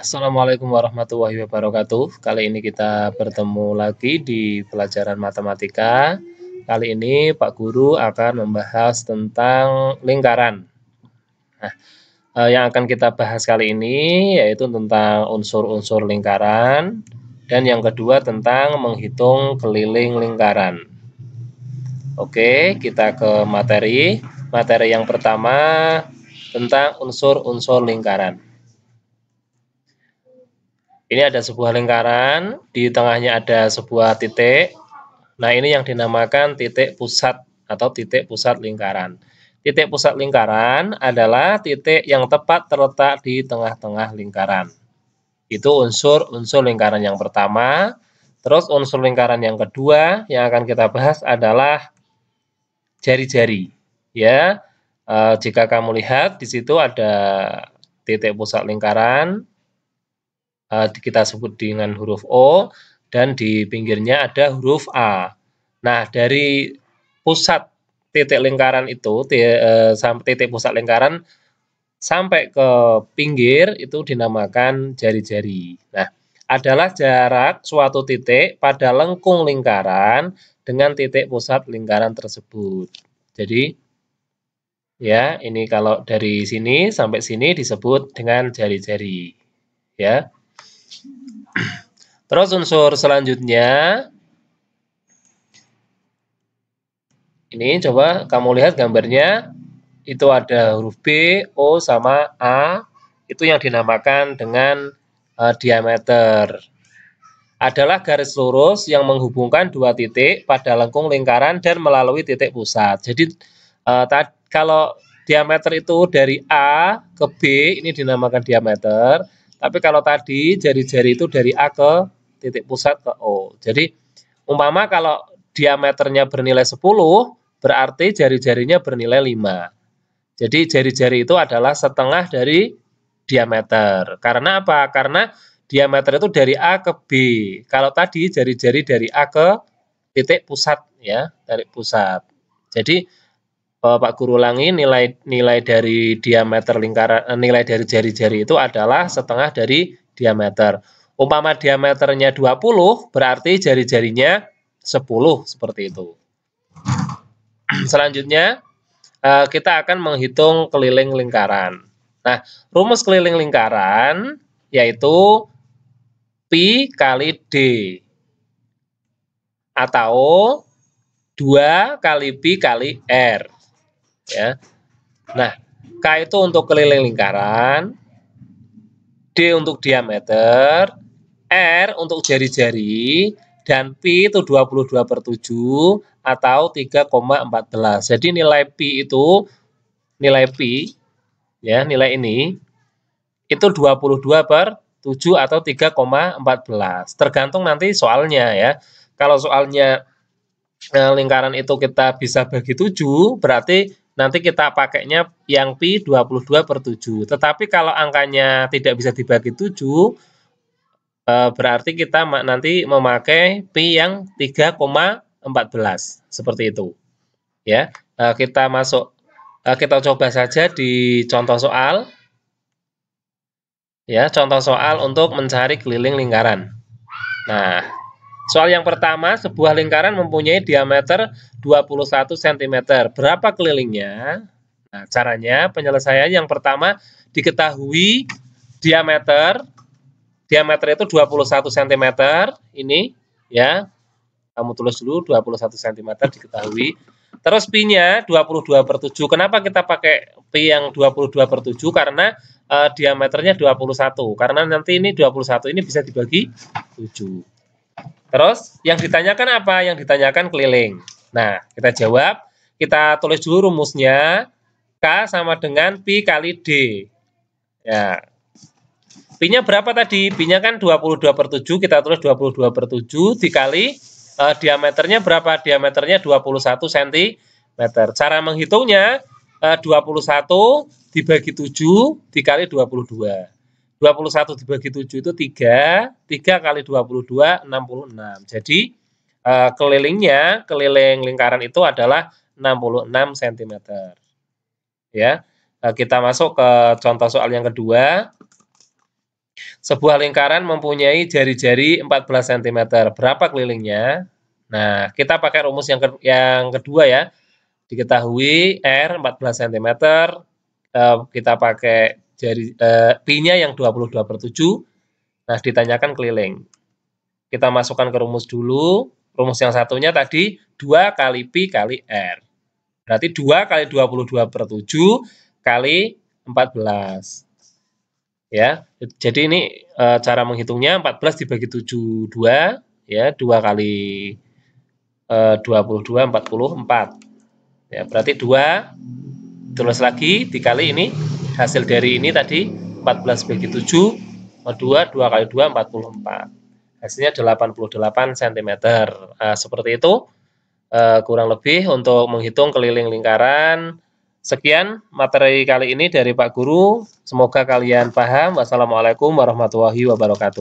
Assalamualaikum warahmatullahi wabarakatuh. Kali ini kita bertemu lagi di pelajaran matematika. Kali ini Pak Guru akan membahas tentang lingkaran. Nah, yang akan kita bahas kali ini yaitu tentang unsur-unsur lingkaran dan yang kedua tentang menghitung keliling lingkaran. Oke, kita ke materi. Materi yang pertama tentang unsur-unsur lingkaran. Ini ada sebuah lingkaran, di tengahnya ada sebuah titik. Nah, ini yang dinamakan titik pusat atau titik pusat lingkaran. Titik pusat lingkaran adalah titik yang tepat terletak di tengah-tengah lingkaran. Itu unsur-unsur lingkaran yang pertama. Terus unsur lingkaran yang kedua yang akan kita bahas adalah jari-jari. Ya, jika kamu lihat di situ ada titik pusat lingkaran. Kita sebut dengan huruf O, dan di pinggirnya ada huruf A. Nah, dari pusat titik lingkaran itu, titik pusat lingkaran sampai ke pinggir itu dinamakan jari-jari. Nah, adalah jarak suatu titik pada lengkung lingkaran dengan titik pusat lingkaran tersebut. Jadi, ya, ini kalau dari sini sampai sini disebut dengan jari-jari. Ya. Terus unsur selanjutnya, ini coba kamu lihat gambarnya, itu ada huruf B, O, sama A, itu yang dinamakan dengan diameter. Adalah garis lurus yang menghubungkan dua titik pada lengkung lingkaran dan melalui titik pusat. Jadi kalau diameter itu dari A ke B, ini dinamakan diameter. Tapi kalau tadi jari-jari itu dari A ke titik pusat ke O. Jadi umpama kalau diameternya bernilai 10, berarti jari-jarinya bernilai 5. Jadi jari-jari itu adalah setengah dari diameter. Karena apa? Karena diameter itu dari A ke B. Kalau tadi jari-jari dari A ke titik pusat, ya, dari pusat. Jadi Pak Guru ulangi, nilai dari diameter lingkaran, nilai dari jari-jari itu adalah setengah dari diameter. Umpama diameternya 20, berarti jari-jarinya 10, seperti itu. Selanjutnya, kita akan menghitung keliling lingkaran. Nah, rumus keliling lingkaran yaitu Pi kali D. Atau 2 kali Pi kali R. Ya. Nah, K itu untuk keliling lingkaran, D untuk diameter, R untuk jari-jari, dan Pi itu 22/7 atau 3,14. Jadi nilai Pi itu, nilai Pi, ya, nilai ini, itu 22/7 atau 3,14. Tergantung nanti soalnya, ya. Kalau soalnya lingkaran itu kita bisa bagi 7, berarti nanti kita pakainya yang Pi 22/7. Tetapi kalau angkanya tidak bisa dibagi 7, berarti kita nanti memakai Pi yang 3,14. Seperti itu. Ya, kita coba saja di contoh soal. Ya, contoh soal untuk mencari keliling lingkaran. Nah, soal yang pertama, sebuah lingkaran mempunyai diameter 21 cm. Berapa kelilingnya? Nah, caranya penyelesaian yang pertama diketahui diameter. Diameter itu 21 cm. Ini, ya. Kamu tulis dulu 21 cm diketahui. Terus Pi-nya 22/7. Kenapa kita pakai Pi yang 22/7? Karena diameternya 21. Karena nanti ini 21 ini bisa dibagi 7. Terus yang ditanyakan apa? Yang ditanyakan keliling. Nah, kita jawab. Kita tulis dulu rumusnya. K sama dengan Pi kali D. Ya. Pi-nya berapa tadi? Pi-nya kan 22/7. Kita tulis 22/7 dikali diameternya berapa? Diameternya 21 cm. Cara menghitungnya 21 dibagi 7 dikali 22. 21 dibagi 7 itu 3. 3 kali 22, 66. Jadi, keliling lingkaran itu adalah 66 cm. Ya, kita masuk ke contoh soal yang kedua. Sebuah lingkaran mempunyai jari-jari 14 cm. Berapa kelilingnya? Nah, kita pakai rumus yang kedua ya. Diketahui R 14 cm, kita pakai pi-nya yang 22/7. Nah, ditanyakan keliling. Kita masukkan ke rumus dulu. Rumus yang satunya tadi 2 kali pi kali R. Berarti 2 kali 22/7 kali 14. Ya, jadi ini cara menghitungnya 14 dibagi 7, 2. Ya, 2 kali 22, 44. Ya, berarti 2, tulis lagi, dikali ini, hasil dari ini tadi, 14 bagi 7, 2 kali 2, 44. Hasilnya 88 cm. Seperti itu, kurang lebih untuk menghitung keliling lingkaran. Sekian materi kali ini dari Pak Guru. Semoga kalian paham. Wassalamualaikum warahmatullahi wabarakatuh.